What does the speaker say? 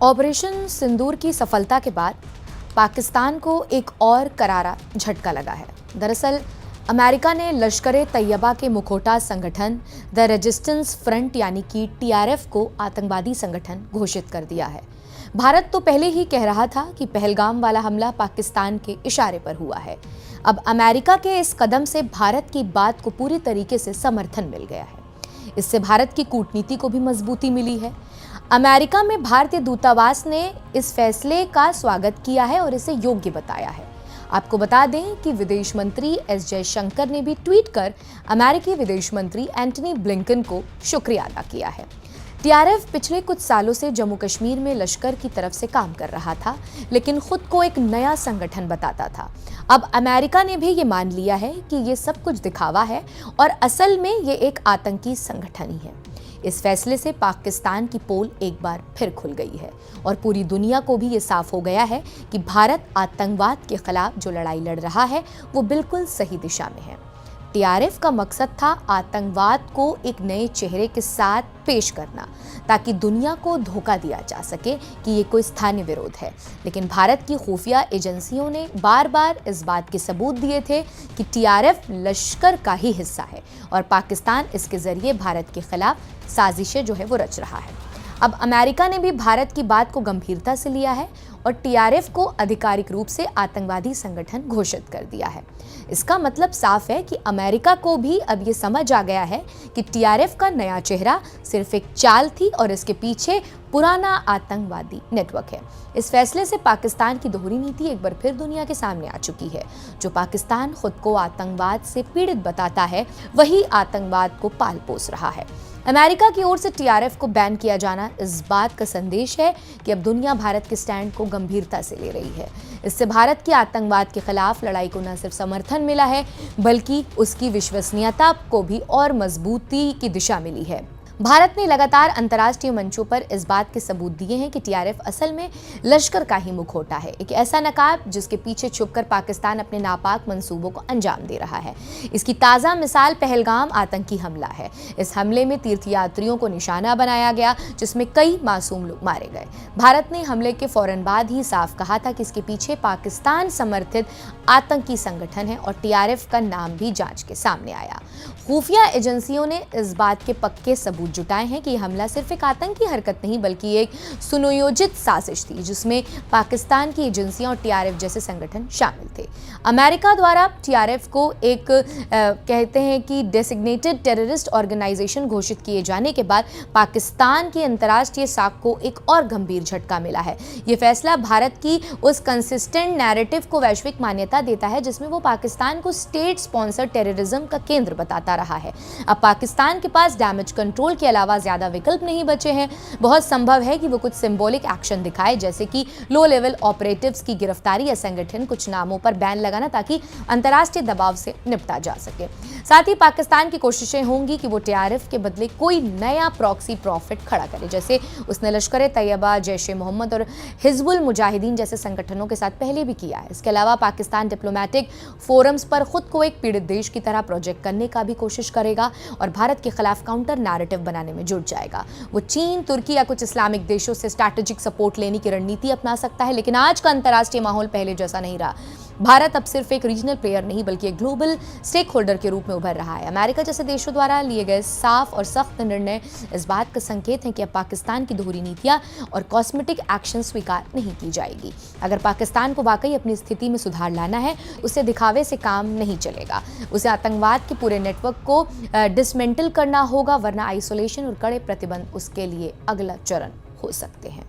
Operation सिंदूर की सफलता के बाद पाकिस्तान को एक और करारा झटका लगा है। दरअसल अमेरिका ने लश्कर तैयबा के मुखौटा संगठन द रेजिस्टेंस फ्रंट यानी कि टीआरएफ को आतंकवादी संगठन घोषित कर दिया है। भारत तो पहले ही कह रहा था कि पहलगाम वाला हमला पाकिस्तान के इशारे पर हुआ है। अब अमेरिका के इस कदम से भारत की बात को पूरी तरीके से समर्थन मिल गया है। इससे भारत की कूटनीति को भी मजबूती मिली है। अमेरिका में भारतीय दूतावास ने इस फैसले का स्वागत किया है और इसे योग्य बताया है। आपको बता दें कि विदेश मंत्री एस जयशंकर ने भी ट्वीट कर अमेरिकी विदेश मंत्री एंटनी ब्लिंकन को शुक्रिया अदा किया है। टीआरएफ पिछले कुछ सालों से जम्मू कश्मीर में लश्कर की तरफ से काम कर रहा था, लेकिन खुद को एक नया संगठन बताता था। अब अमेरिका ने भी ये मान लिया है कि ये सब कुछ दिखावा है और असल में ये एक आतंकी संगठन ही है। इस फैसले से पाकिस्तान की पोल एक बार फिर खुल गई है और पूरी दुनिया को भी ये साफ हो गया है कि भारत आतंकवाद के खिलाफ जो लड़ाई लड़ रहा है वो बिल्कुल सही दिशा में है। टीआरएफ का मकसद था आतंकवाद को एक नए चेहरे के साथ पेश करना, ताकि दुनिया को धोखा दिया जा सके कि ये कोई स्थानीय विरोध है। लेकिन भारत की खुफिया एजेंसियों ने बार बार इस बात के सबूत दिए थे कि टीआरएफ लश्कर का ही हिस्सा है और पाकिस्तान इसके जरिए भारत के खिलाफ साजिशें जो है वो रच रहा है। अब अमेरिका ने भी भारत की बात को गंभीरता से लिया है और टीआरएफ को आधिकारिक रूप से आतंकवादी संगठन घोषित कर दिया है। इसका मतलब साफ है कि अमेरिका को भी अब ये समझ आ गया है कि टीआरएफ का नया चेहरा सिर्फ एक चाल थी और इसके पीछे पुराना आतंकवादी नेटवर्क है। इस फैसले से पाकिस्तान की दोहरी नीति एक बार फिर दुनिया के सामने आ चुकी है। जो पाकिस्तान खुद को आतंकवाद से पीड़ित बताता है, वही आतंकवाद को पाल पोस रहा है। अमेरिका की ओर से टीआरएफ को बैन किया जाना इस बात का संदेश है कि अब दुनिया भारत के स्टैंड को गंभीरता से ले रही है। इससे भारत की आतंकवाद के खिलाफ लड़ाई को न सिर्फ समर्थन मिला है, बल्कि उसकी विश्वसनीयता को भी और मजबूती की दिशा मिली है। भारत ने लगातार अंतर्राष्ट्रीय मंचों पर इस बात के सबूत दिए हैं कि टीआरएफ असल में लश्कर का ही मुखौटा है, एक ऐसा नकाब जिसके पीछे छुपकर पाकिस्तान अपने नापाक मंसूबों को अंजाम दे रहा है। इसकी ताज़ा मिसाल पहलगाम आतंकी हमला है। इस हमले में तीर्थयात्रियों को निशाना बनाया गया, जिसमें कई मासूम लोग मारे गए। भारत ने हमले के फौरन बाद ही साफ कहा था कि इसके पीछे पाकिस्तान समर्थित आतंकी संगठन है और टीआरएफ का नाम भी जांच के सामने आया। खुफिया एजेंसियों ने इस बात के पक्के सबूत जुटाए हैं कि यह हमला सिर्फ एक आतंकी हरकत नहीं, बल्कि एक सुनियोजित साजिश थी, जिसमें पाकिस्तान की एजेंसियां और टीआरएफ जैसे संगठन शामिल थे। अमेरिका द्वारा टीआरएफ को एक कहते हैं कि डेसिग्नेटेड टेररिस्ट ऑर्गेनाइजेशन घोषित किए जाने के बाद पाकिस्तान की अंतर्राष्ट्रीय साख को एक और गंभीर झटका मिला है। यह फैसला भारत की उस कंसिस्टेंट नैरेटिव को वैश्विक मान्यता देता है, जिसमें वो पाकिस्तान को स्टेट स्पॉन्सर्ड टेररिज्म का केंद्र बताता रहा है। अब पाकिस्तान के पास डैमेज कंट्रोल के अलावा ज्यादा विकल्प नहीं बचे हैं। बहुत संभव है कि वो कुछ सिंबॉलिक एक्शन दिखाए, जैसे कि लो लेवल ऑपरेटिव्स की गिरफ्तारी या संगठन कुछ नामों पर बैन लगाना, ताकि अंतर्राष्ट्रीय दबाव से निपटा जा सके। साथ ही पाकिस्तान की कोशिशें होंगी कि वो टीआरएफ के बदले कोई नया प्रॉक्सी प्रॉफिट खड़ा करे, जैसे उसने लश्कर तैयबा, जैश ए मोहम्मद और हिजबुल मुजाहिदीन जैसे संगठनों के साथ पहले भी किया है। इसके अलावा पाकिस्तान डिप्लोमेटिक फोरम्स पर खुद को एक पीड़ित देश की तरह प्रोजेक्ट करने का भी कोशिश करेगा और भारत के खिलाफ काउंटर नैरेटिव बनाने में जुट जाएगा। वो चीन, तुर्की या कुछ इस्लामिक देशों से स्ट्रैटेजिक सपोर्ट लेने की रणनीति अपना सकता है, लेकिन आज का अंतर्राष्ट्रीय माहौल पहले जैसा नहीं रहा। भारत अब सिर्फ एक रीजनल प्लेयर नहीं, बल्कि एक ग्लोबल स्टेक होल्डर के रूप में उभर रहा है। अमेरिका जैसे देशों द्वारा लिए गए साफ और सख्त निर्णय इस बात का संकेत है कि अब पाकिस्तान की दोहरी नीतियां और कॉस्मेटिक एक्शन स्वीकार नहीं की जाएगी। अगर पाकिस्तान को वाकई अपनी स्थिति में सुधार लाना है, उसे दिखावे से काम नहीं चलेगा। उसे आतंकवाद के पूरे नेटवर्क को डिसमेंटल करना होगा, वरना आइसोलेशन और कड़े प्रतिबंध उसके लिए अगला चरण हो सकते हैं।